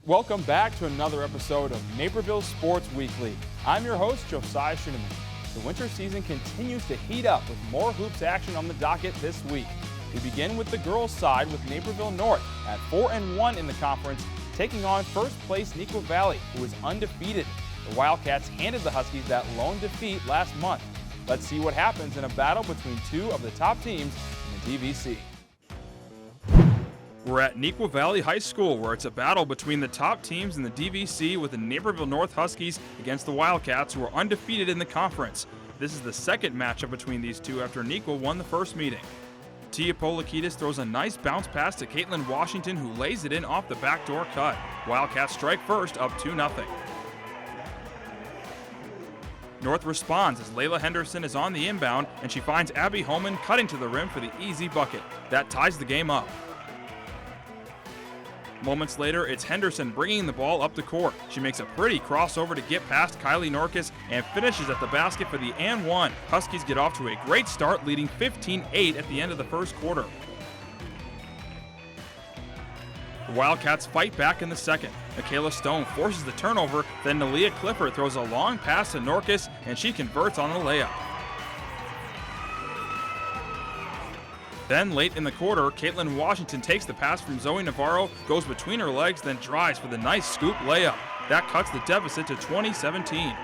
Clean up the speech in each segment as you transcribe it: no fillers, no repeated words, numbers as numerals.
Welcome back to another episode of Naperville Sports Weekly. I'm your host, Josiah Schuneman. The winter season continues to heat up with more hoops action on the docket this week. We begin with the girls' side with Naperville North at 4-1 in the conference, taking on first place Neuqua Valley, who is undefeated. The Wildcats handed the Huskies that lone defeat last month. Let's see what happens in a battle between two of the top teams in the DVC. We're at Neuqua Valley High School, where it's a battle between the top teams in the DVC with the Naperville North Huskies against the Wildcats, who are undefeated in the conference. This is the second matchup between these two after Neuqua won the first meeting. Tia Polikitis throws a nice bounce pass to Caitlin Washington, who lays it in off the backdoor cut. Wildcats strike first, up 2-0. North responds as Layla Henderson is on the inbound, and she finds Abby Holman cutting to the rim for the easy bucket. That ties the game up. Moments later, it's Henderson bringing the ball up the court. She makes a pretty crossover to get past Kylie Norkus and finishes at the basket for the and one. Huskies get off to a great start, leading 15-8 at the end of the first quarter. The Wildcats fight back in the second. Michaela Stone forces the turnover, then Nalia Clifford throws a long pass to Norkus, and she converts on a layup. Then, late in the quarter, Caitlin Washington takes the pass from Zoe Navarro, goes between her legs, then drives for the nice scoop layup. That cuts the deficit to 20-17.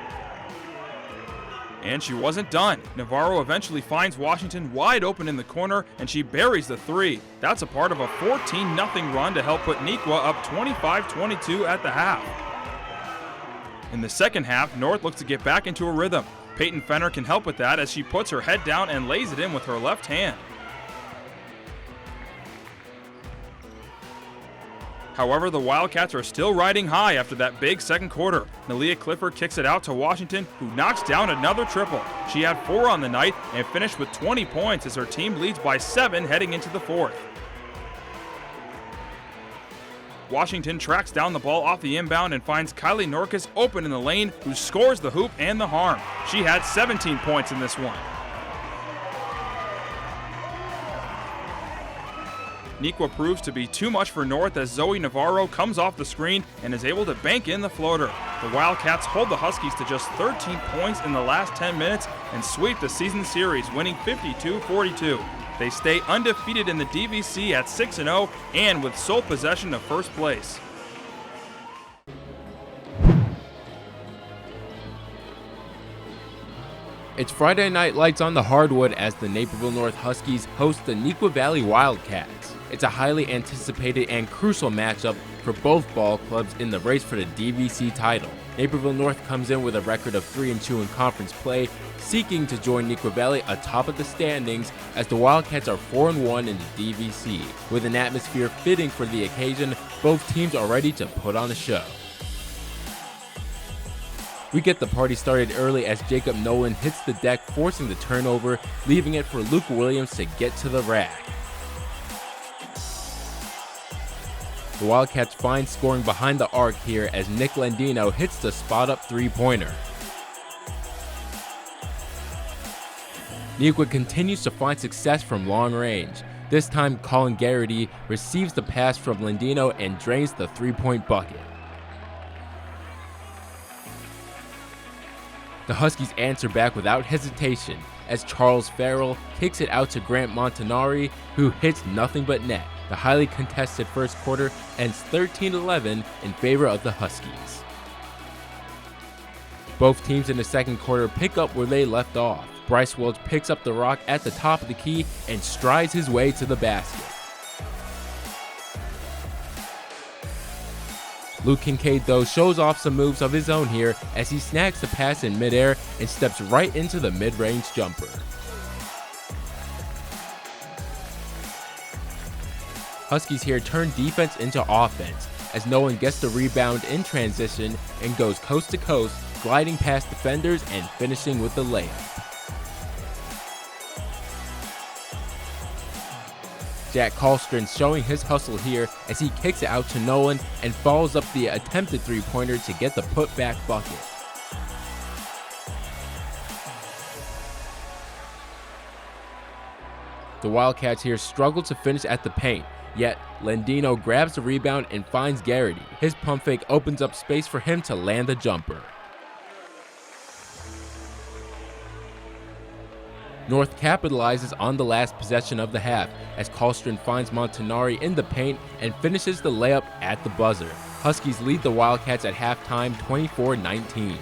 And she wasn't done. Navarro eventually finds Washington wide open in the corner, and she buries the three. That's a part of a 14-0 run to help put Neuqua up 25-22 at the half. In the second half, North looks to get back into a rhythm. Peyton Fenner can help with that as she puts her head down and lays it in with her left hand. However, the Wildcats are still riding high after that big second quarter. Nalia Clifford kicks it out to Washington, who knocks down another triple. She had 4 on the night and finished with 20 points as her team leads by 7 heading into the fourth. Washington tracks down the ball off the inbound and finds Kylie Norkus open in the lane, who scores the hoop and the harm. She had 17 points in this one. Neuqua proves to be too much for North as Zoe Navarro comes off the screen and is able to bank in the floater. The Wildcats hold the Huskies to just 13 points in the last 10 minutes and sweep the season series, winning 52-42. They stay undefeated in the DVC at 6-0 and with sole possession of first place. It's Friday Night Lights on the hardwood as the Naperville North Huskies host the Neuqua Valley Wildcats. It's a highly anticipated and crucial matchup for both ball clubs in the race for the DVC title. Naperville North comes in with a record of 3-2 in conference play, seeking to join Neuqua Valley atop of the standings as the Wildcats are 4-1 in the DVC. With an atmosphere fitting for the occasion, both teams are ready to put on a show. We get the party started early as Jacob Nolan hits the deck, forcing the turnover, leaving it for Luke Williams to get to the rack. The Wildcats find scoring behind the arc here as Nick Landino hits the spot-up three-pointer. Neuqua continues to find success from long range. This time, Colin Garrity receives the pass from Landino and drains the three-point bucket. The Huskies answer back without hesitation as Charles Farrell kicks it out to Grant Montanari, who hits nothing but net. The highly contested first quarter ends 13-11 in favor of the Huskies. Both teams in the second quarter pick up where they left off. Bryce Welch picks up the rock at the top of the key and strides his way to the basket. Luke Kincaid, though, shows off some moves of his own here as he snags the pass in midair and steps right into the mid-range jumper. Huskies here turn defense into offense as Nolan gets the rebound in transition and goes coast to coast, gliding past defenders and finishing with the layup. Jack Kallstrom showing his hustle here as he kicks it out to Nolan and follows up the attempted three-pointer to get the putback bucket. The Wildcats here struggle to finish at the paint, Yet, Landino grabs the rebound and finds Garrity. His pump fake opens up space for him to land the jumper. North capitalizes on the last possession of the half as Karlström finds Montanari in the paint and finishes the layup at the buzzer. Huskies lead the Wildcats at halftime 24-19.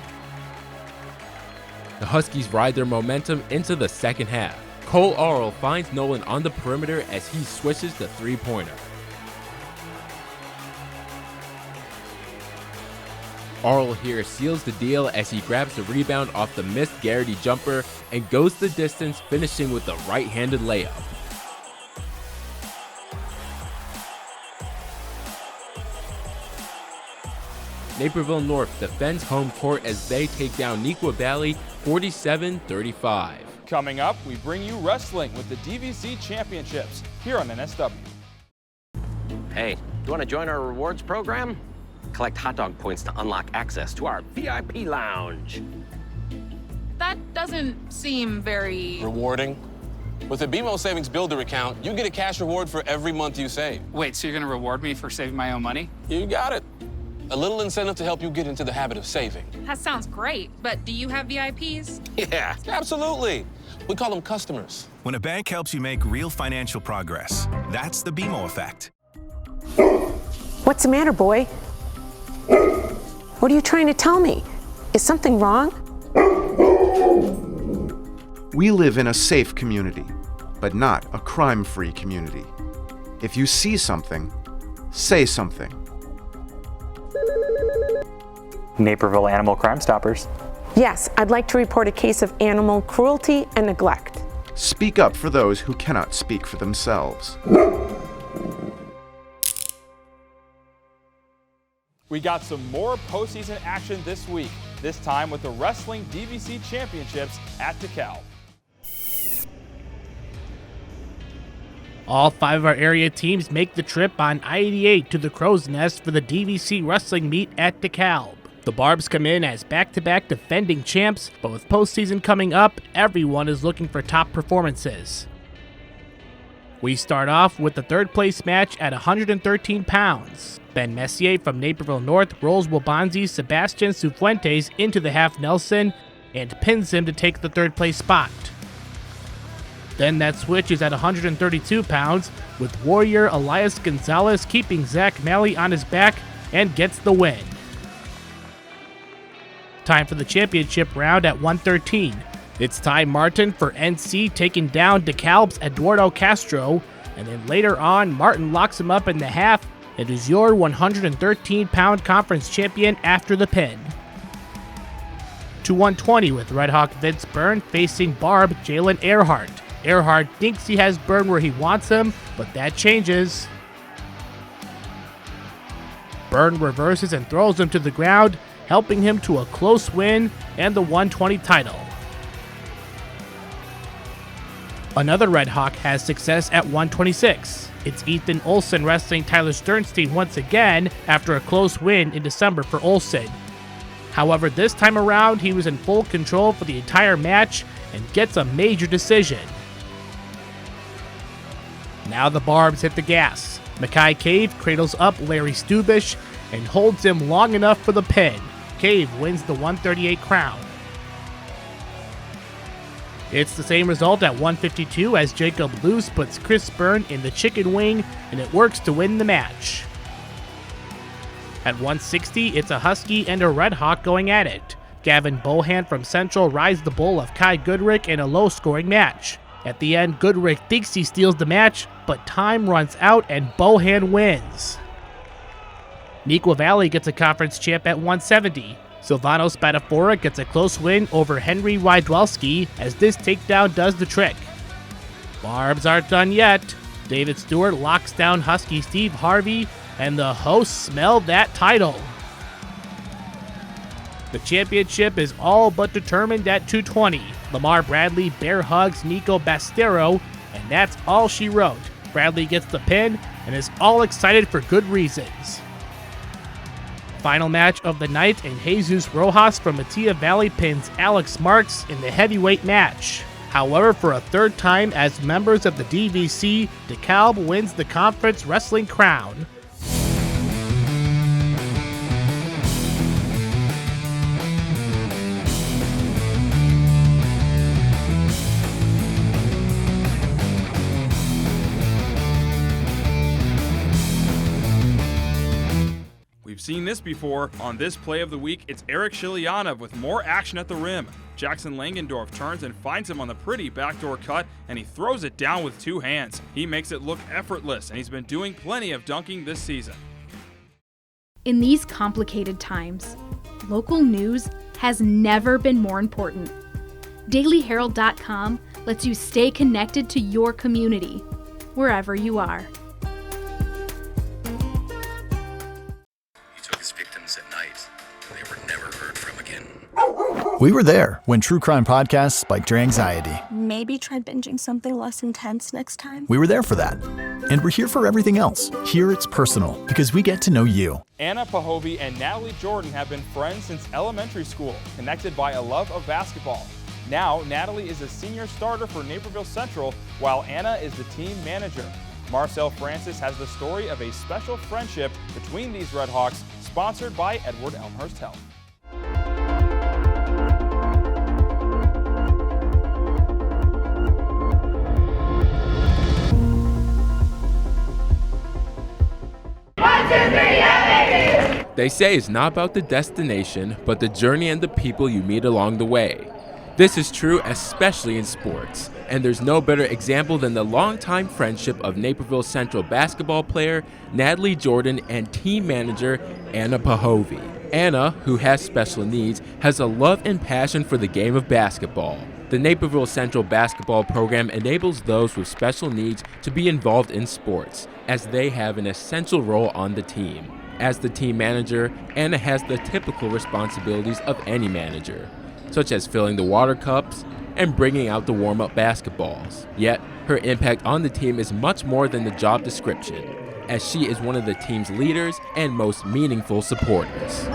The Huskies ride their momentum into the second half. Cole Arl finds Nolan on the perimeter as he switches the three-pointer. Arl here seals the deal as he grabs the rebound off the missed Garrity jumper and goes the distance, finishing with a right-handed layup. Naperville North defends home court as they take down Neuqua Valley 47-35. Coming up, we bring you wrestling with the DVC Championships here on NSW. Hey, you want to join our rewards program? Collect hot dog points to unlock access to our VIP lounge. That doesn't seem very... rewarding. With the BMO Savings Builder account, you get a cash reward for every month you save. Wait, so you're gonna reward me for saving my own money? You got it. A little incentive to help you get into the habit of saving. That sounds great, but do you have VIPs? Yeah, absolutely. We call them customers. When a bank helps you make real financial progress, that's the BMO effect. What's the matter, boy? What are you trying to tell me? Is something wrong? We live in a safe community, but not a crime-free community. If you see something, say something. Naperville Animal Crime Stoppers. Yes, I'd like to report a case of animal cruelty and neglect. Speak up for those who cannot speak for themselves. We got some more postseason action this week, this time with the Wrestling DVC Championships at DeKalb. All 5 of our area teams make the trip on I-88 to the Crow's Nest for the DVC Wrestling meet at DeKalb. The Barbs come in as back-to-back defending champs, but with postseason coming up, everyone is looking for top performances. We start off with the third place match at 113 pounds. Ben Messier from Naperville North rolls Wabanzi's Sebastian Cifuentes into the half Nelson and pins him to take the third place spot. Then that switch is at 132 pounds, with Warrior Elias Gonzalez keeping Zach Malley on his back and gets the win. Time for the championship round at 113. It's Ty Martin for NC taking down DeKalb's Eduardo Castro, and then later on, Martin locks him up in the half and is your 113-pound conference champion after the pin. To 120 with Red Hawk Vince Byrne facing Barb Jalen Earhart. Earhart thinks he has Byrne where he wants him, but that changes. Byrne reverses and throws him to the ground, helping him to a close win and the 120 title. Another Red Hawk has success at 126. It's Ethan Olson wrestling Tyler Sternstein once again after a close win in December for Olson. However, this time around, he was in full control for the entire match and gets a major decision. Now the Barbs hit the gas. Mackay Cave cradles up Larry Stubish and holds him long enough for the pin. Cave wins the 138 crown. It's the same result at 152 as Jacob Luce puts Chris Byrne in the chicken wing, and it works to win the match. At 160, it's a Husky and a Red Hawk going at it. Gavin Bohan from Central rides the bull of Kai Goodrick in a low-scoring match. At the end, Goodrick thinks he steals the match, but time runs out and Bohan wins. Neuqua Valley gets a conference champ at 170. Silvano Spadafora gets a close win over Henry Wydwelski as this takedown does the trick. Barbs aren't done yet. David Stewart locks down Husky Steve Harvey, and the hosts smell that title. The championship is all but determined at 220. Lamar Bradley bear hugs Nico Bastero, and that's all she wrote. Bradley gets the pin and is all excited for good reasons. Final match of the night, and Jesus Rojas from Matia Valley pins Alex Marks in the heavyweight match. However, for a third time as members of the DVC, DeKalb wins the conference wrestling crown. We've seen this before. On this play of the week, it's Eric Shilianov with more action at the rim. Jackson Langendorf turns and finds him on the pretty backdoor cut, and he throws it down with two hands. He makes it look effortless, and he's been doing plenty of dunking this season. In these complicated times, local news has never been more important. DailyHerald.com lets you stay connected to your community, wherever you are. At night. They were never heard from again. We were there when true crime podcasts spiked your anxiety. Maybe try binging something less intense next time. We were there for that. And we're here for everything else. Here it's personal because we get to know you. Anna Pahovy and Natalie Jordan have been friends since elementary school, connected by a love of basketball. Now, Natalie is a senior starter for Naperville Central, while Anna is the team manager. Marcel Francis has the story of a special friendship between these Redhawks, sponsored by Edward Elmhurst Health. They say it's not about the destination, but the journey and the people you meet along the way. This is true especially in sports, and there's no better example than the longtime friendship of Naperville Central basketball player Natalie Jordan and team manager Anna Pahovy. Anna, who has special needs, has a love and passion for the game of basketball. The Naperville Central basketball program enables those with special needs to be involved in sports, as they have an essential role on the team. As the team manager, Anna has the typical responsibilities of any manager, such as filling the water cups and bringing out the warm-up basketballs. Yet, her impact on the team is much more than the job description, as she is one of the team's leaders and most meaningful supporters.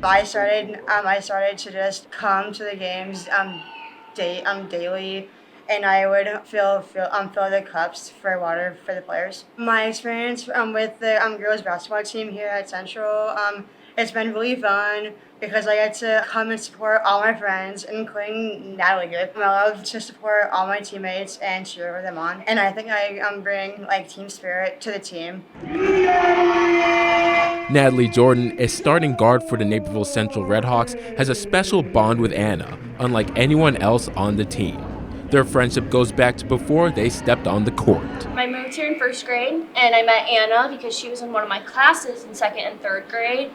I started to just come to the games daily, and I would fill the cups for water for the players. My experience with the girls basketball team here at Central, it's been really fun because I get to come and support all my friends, including Natalie. I love to support all my teammates and cheer them on. And I think I bring team spirit to the team. Natalie Jordan, a starting guard for the Naperville Central Redhawks, has a special bond with Anna, unlike anyone else on the team. Their friendship goes back to before they stepped on the court. I moved here in first grade, and I met Anna because she was in one of my classes in second and third grade.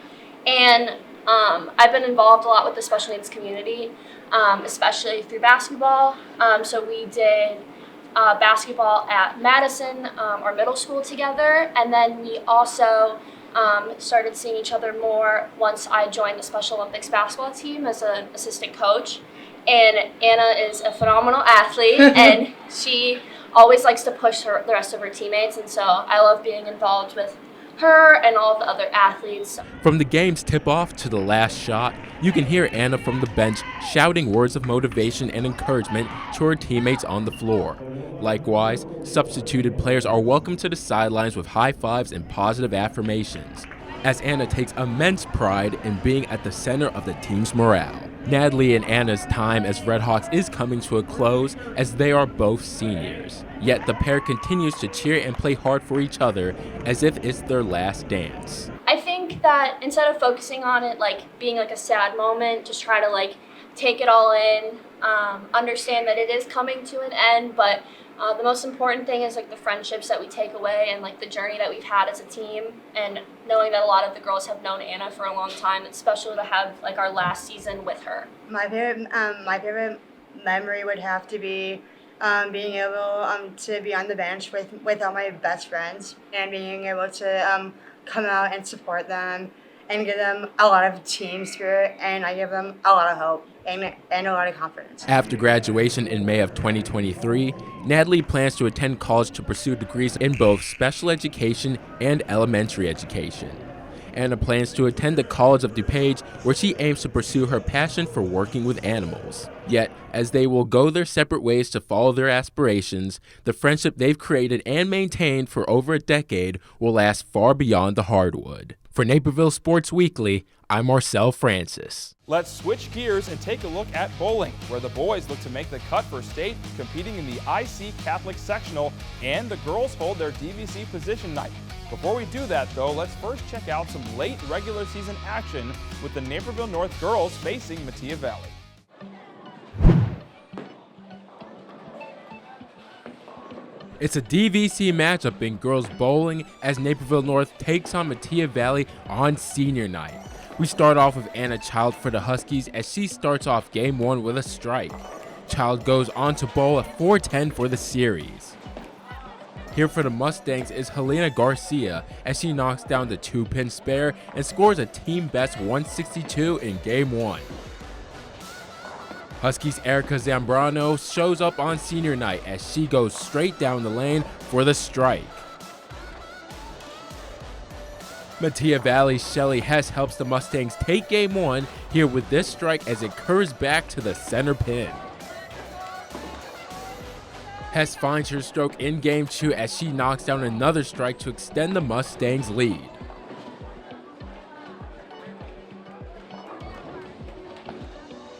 And I've been involved a lot with the special needs community, especially through basketball. So we did basketball at Madison, our middle school, together. And then we also started seeing each other more once I joined the Special Olympics basketball team as an assistant coach. And Anna is a phenomenal athlete, and she always likes to push the rest of her teammates. And so I love being involved with her and all the other athletes. From the game's tip-off to the last shot, you can hear Anna from the bench shouting words of motivation and encouragement to her teammates on the floor. Likewise, substituted players are welcomed to the sidelines with high fives and positive affirmations, as Anna takes immense pride in being at the center of the team's morale. Natalie and Anna's time as Redhawks is coming to a close as they are both seniors. Yet the pair continues to cheer and play hard for each other as if it's their last dance. I think that instead of focusing on it being a sad moment, just try to take it all in, understand that it is coming to an end, but the most important thing is the friendships that we take away and the journey that we've had as a team, and knowing that a lot of the girls have known Anna for a long time. It's special to have our last season with her. My favorite memory would have to be being able to be on the bench with all my best friends and being able to come out and support them and give them a lot of team spirit, and I give them a lot of hope and a lot of confidence. After graduation in May of 2023, Natalie plans to attend college to pursue degrees in both special education and elementary education. Anna plans to attend the College of DuPage, where she aims to pursue her passion for working with animals. Yet, as they will go their separate ways to follow their aspirations, the friendship they've created and maintained for over a decade will last far beyond the hardwood. For Naperville Sports Weekly, I'm Marcel Francis. Let's switch gears and take a look at bowling, where the boys look to make the cut for state, competing in the IC Catholic Sectional, and the girls hold their DVC position night. Before we do that, though, let's first check out some late regular season action with the Naperville North girls facing Metea Valley. It's a DVC matchup in girls bowling as Naperville North takes on Metea Valley on senior night. We start off with Anna Child for the Huskies as she starts off game 1 with a strike. Child goes on to bowl a .410 for the series. Here for the Mustangs is Helena Garcia as she knocks down the 2-pin spare and scores a team best 162 in game 1. Huskies' Erica Zambrano shows up on senior night as she goes straight down the lane for the strike. Metea Valley's Shelly Hess helps the Mustangs take game 1 here with this strike as it curves back to the center pin. Hess finds her stroke in game 2 as she knocks down another strike to extend the Mustangs' lead.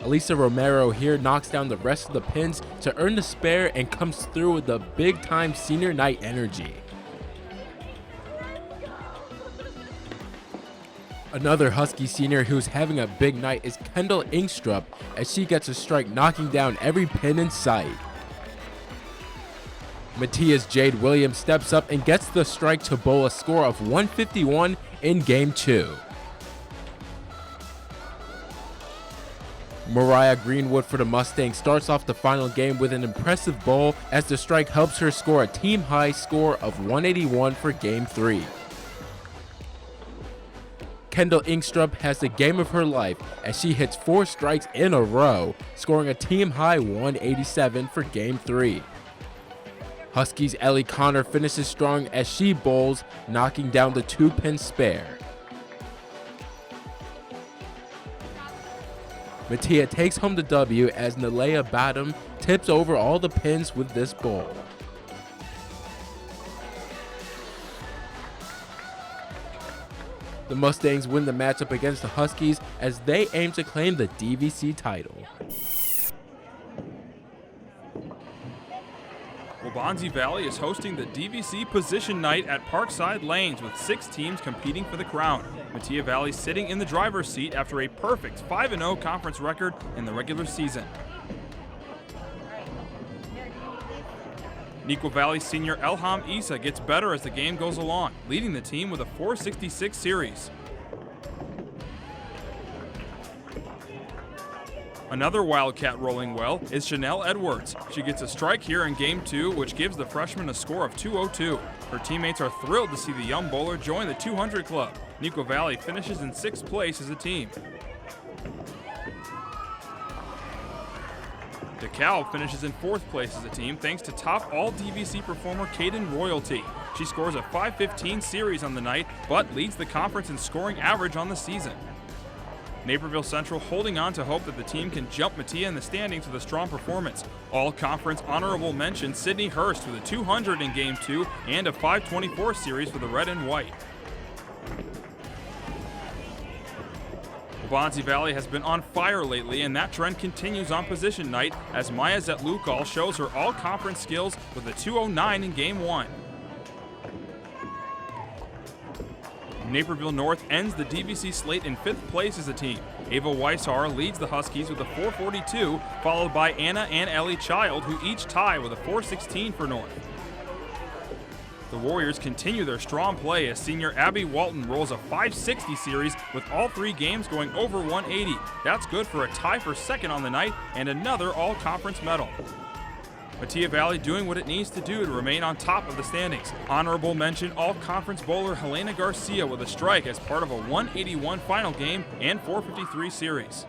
Elisa Romero here knocks down the rest of the pins to earn the spare and comes through with the big-time senior night energy. Another Husky senior who's having a big night is Kendall Ingstrup as she gets a strike knocking down every pin in sight. Metea's Jade Williams steps up and gets the strike to bowl a score of 151 in game 2. Mariah Greenwood for the Mustangs starts off the final game with an impressive bowl as the strike helps her score a team-high score of 181 for Game 3. Kendall Ingstrup has the game of her life as she hits 4 strikes in a row, scoring a team-high 187 for Game 3. Huskies' Ellie Connor finishes strong as she bowls, knocking down the 2-pin spare. Metea takes home the W as Nalea Badham tips over all the pins with this bowl. The Mustangs win the matchup against the Huskies as they aim to claim the DVC title. Waubonsie Valley is hosting the DVC Position Night at Parkside Lanes with 6 teams competing for the crown. Metea Valley sitting in the driver's seat after a perfect 5-0 conference record in the regular season. Neuqua Valley senior Elham Issa gets better as the game goes along, leading the team with a .466 series. Another Wildcat rolling well is Chanel Edwards. She gets a strike here in Game 2, which gives the freshman a score of 202. Her teammates are thrilled to see the young bowler join the 200 club. Neuqua Valley finishes in 6th place as a team. DeKalb finishes in 4th place as a team thanks to top All-DVC performer Caden Royalty. She scores a .515 series on the night, but leads the conference in scoring average on the season. Naperville Central holding on to hope that the team can jump Metea in the standings with a strong performance. All-conference honorable mention Sydney Hurst with a 200 in Game 2 and a .524 series for the red and white. Waubonsie Valley has been on fire lately, and that trend continues on position night as Maya Zetlukal shows her all-conference skills with a 209 in Game 1. Naperville North ends the DVC slate in 5th place as a team. Ava Weishauer leads the Huskies with a .442, followed by Anna and Ellie Child, who each tie with a .416 for North. The Warriors continue their strong play as senior Abby Walton rolls a .560 series with all 3 games going over 180. That's good for a tie for 2nd on the night and another all-conference medal. Metea Valley doing what it needs to do to remain on top of the standings. Honorable mention all-conference bowler Helena Garcia with a strike as part of a 181 final game and .453 series.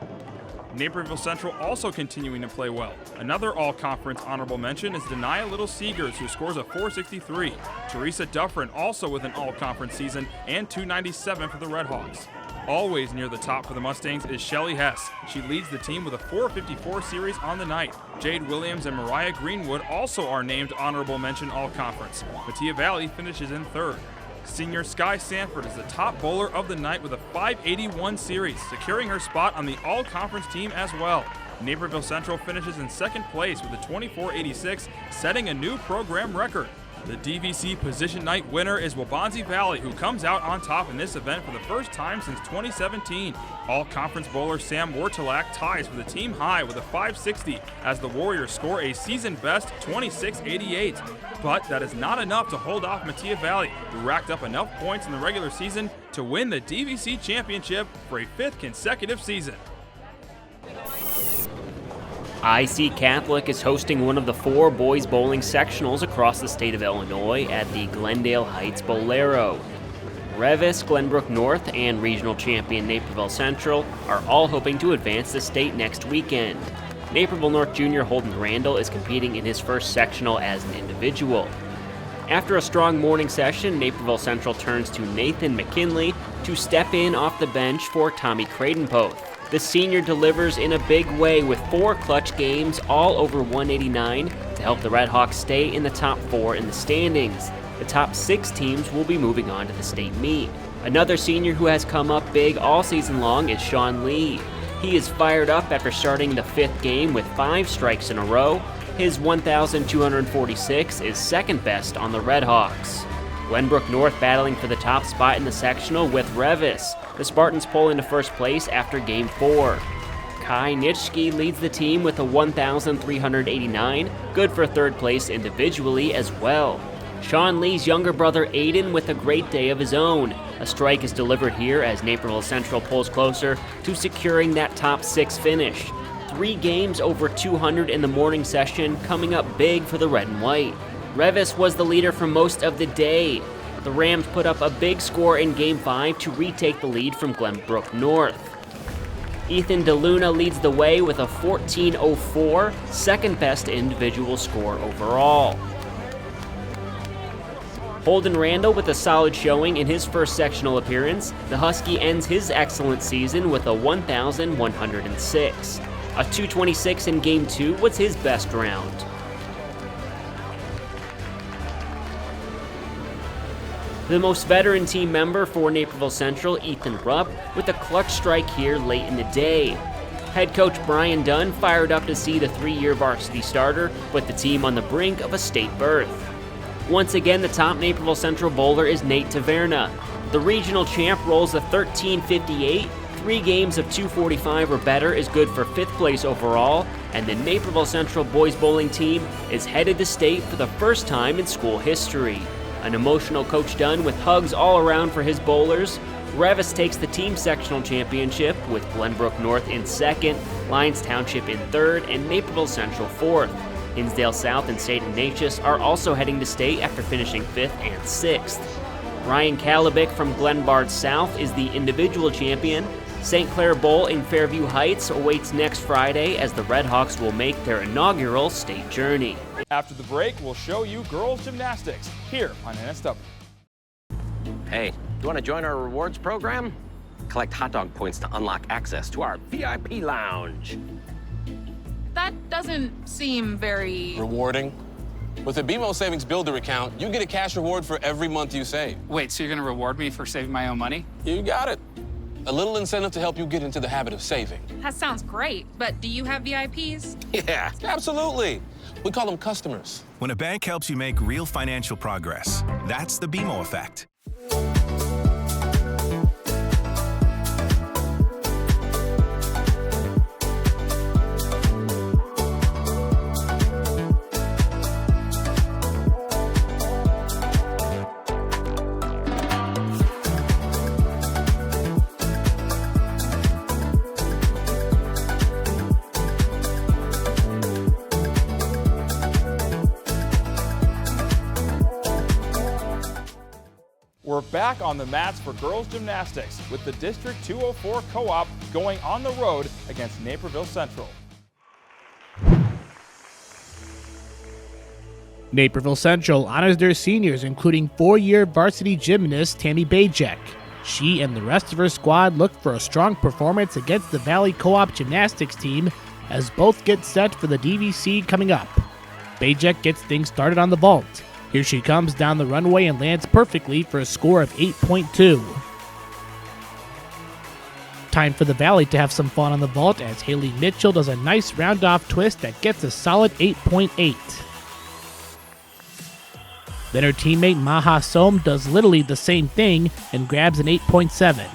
Naperville Central also continuing to play well. Another all-conference honorable mention is Denia Little Seegers, who scores a .463. Teresa Duffrin also with an all-conference season and .297 for the Redhawks. Always near the top for the Mustangs is Shelly Hess. She leads the team with a .454 series on the night. Jade Williams and Mariah Greenwood also are named honorable mention all-conference. Mattia Valley finishes in third. Senior Sky Sanford is the top bowler of the night with a .581 series, securing her spot on the all-conference team as well. Naperville Central finishes in second place with a .2486, setting a new program record. The DVC Position Night winner is Waubonsie Valley, who comes out on top in this event for the first time since 2017. All-conference bowler Sam Wartelak ties for the team high with a .560 as the Warriors score a season-best .2688. But that is not enough to hold off Mattia Valley, who racked up enough points in the regular season to win the DVC championship for a 5th consecutive season. IC Catholic is hosting one of the 4 boys bowling sectionals across the state of Illinois at the Glendale Heights Bolero. Revis, Glenbrook North, and regional champion Naperville Central are all hoping to advance the state next weekend. Naperville North junior Holden Randall is competing in his first sectional as an individual. After a strong morning session, Naperville Central turns to Nathan McKinley to step in off the bench for Tommy Creightonpoth. The senior delivers in a big way with 4 clutch games, all over 189, to help the Redhawks stay in the top 4 in the standings. The top 6 teams will be moving on to the state meet. Another senior who has come up big all season long is Sean Lee. He is fired up after starting the 5th game with 5 strikes in a row. His 1,246 is second best on the Redhawks. Glenbrook North battling for the top spot in the sectional with Revis. The Spartans pull into first place after Game 4. Kai Nitschke leads the team with a 1,389, good for 3rd place individually as well. Sean Lee's younger brother Aiden with a great day of his own. A strike is delivered here as Naperville Central pulls closer to securing that top 6 finish. 3 games over 200 in the morning session, coming up big for the red and white. Revis was the leader for most of the day. The Rams put up a big score in Game 5 to retake the lead from Glenbrook North. Ethan DeLuna leads the way with a 14.04, second best individual score overall. Holden Randall with a solid showing in his first sectional appearance. The Husky ends his excellent season with a 1,106. A 226 in Game 2 was his best round. The most veteran team member for Naperville Central, Ethan Rupp, with a clutch strike here late in the day. Head coach Brian Dunn fired up to see the 3-year varsity starter put the team on the brink of a state berth. Once again, the top Naperville Central bowler is Nate Taverna. The regional champ rolls a 13.58, 3 games of 245 or better is good for 5th place overall, and the Naperville Central boys bowling team is headed to state for the first time in school history. An emotional Coach Dunn with hugs all around for his bowlers. Revis takes the team sectional championship with Glenbrook North in 2nd, Lyons Township in 3rd, and Naperville Central 4th. Hinsdale South and St. Ignatius are also heading to state after finishing 5th and 6th. Ryan Kalabic from Glenbard South is the individual champion. St. Clair Bowl in Fairview Heights awaits next Friday as the Redhawks will make their inaugural state journey. After the break, we'll show you girls gymnastics here on NSW. Hey, do you want to join our rewards program? Collect hot dog points to unlock access to our VIP lounge. That doesn't seem very... Rewarding? With the BMO Savings Builder account, you get a cash reward for every month you save. Wait, so you're going to reward me for saving my own money? You got it. A little incentive to help you get into the habit of saving. That sounds great, but do you have VIPs? Yeah, absolutely. We call them customers. When a bank helps you make real financial progress, that's the BMO effect. We're back on the mats for girls gymnastics with the District 204 Co-op going on the road against Naperville Central. Naperville Central honors their seniors, including 4-year varsity gymnast Tammy Bajek. She and the rest of her squad look for a strong performance against the Valley Co-op gymnastics team as both get set for the DVC coming up. Bajek gets things started on the vault. Here she comes down the runway and lands perfectly for a score of 8.2. Time for the Valley to have some fun on the vault as Haley Mitchell does a nice round-off twist that gets a solid 8.8. Then her teammate Maha Som does literally the same thing and grabs an 8.7.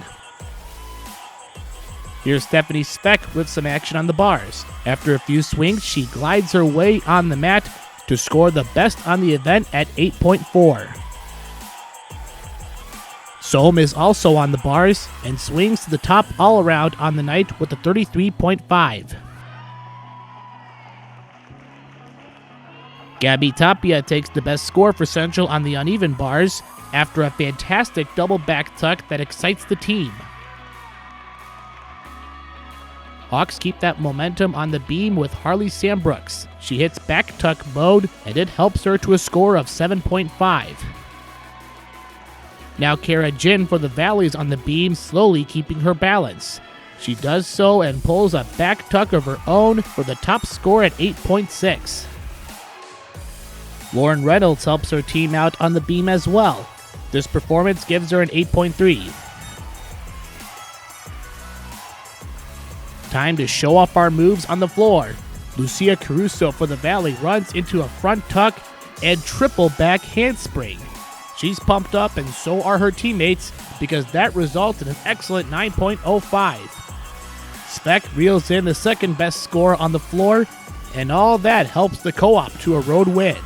Here's Stephanie Speck with some action on the bars. After a few swings, she glides her way on the mat to score the best on the event at 8.4. Som is also on the bars and swings to the top all around on the night with a 33.5. Gabby Tapia takes the best score for Central on the uneven bars after a fantastic double back tuck that excites the team. Hawks keep that momentum on the beam with Harley Sambrooks. She hits back tuck mode and it helps her to a score of 7.5. Now Kara Jin for the Valleys on the beam, slowly keeping her balance. She does so and pulls a back tuck of her own for the top score at 8.6. Lauren Reynolds helps her team out on the beam as well. This performance gives her an 8.3. Time to show off our moves on the floor. Lucia Caruso for the Valley runs into a front tuck and triple back handspring. She's pumped up and so are her teammates because that results in an excellent 9.05. Speck reels in the second best score on the floor, and all that helps the Co-op to a road win.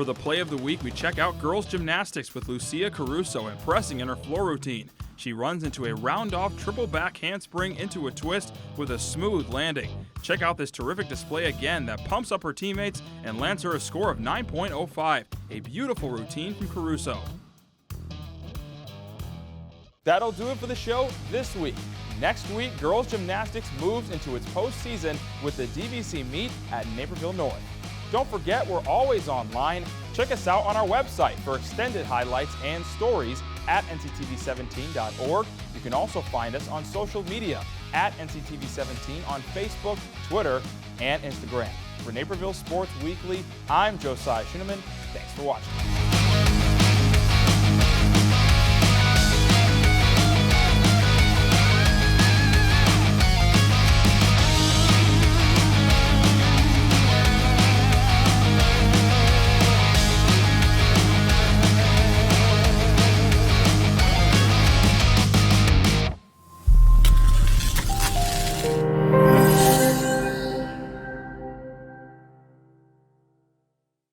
For the play of the week, we check out girls gymnastics with Lucia Caruso impressing in her floor routine. She runs into a round-off triple back handspring into a twist with a smooth landing. Check out this terrific display again that pumps up her teammates and lands her a score of 9.05. A beautiful routine from Caruso. That'll do it for the show this week. Next week, girls gymnastics moves into its postseason with the DVC meet at Naperville North. Don't forget, we're always online. Check us out on our website for extended highlights and stories at nctv17.org. You can also find us on social media at nctv17 on Facebook, Twitter, and Instagram. For Naperville Sports Weekly, I'm Josiah Schuneman. Thanks for watching.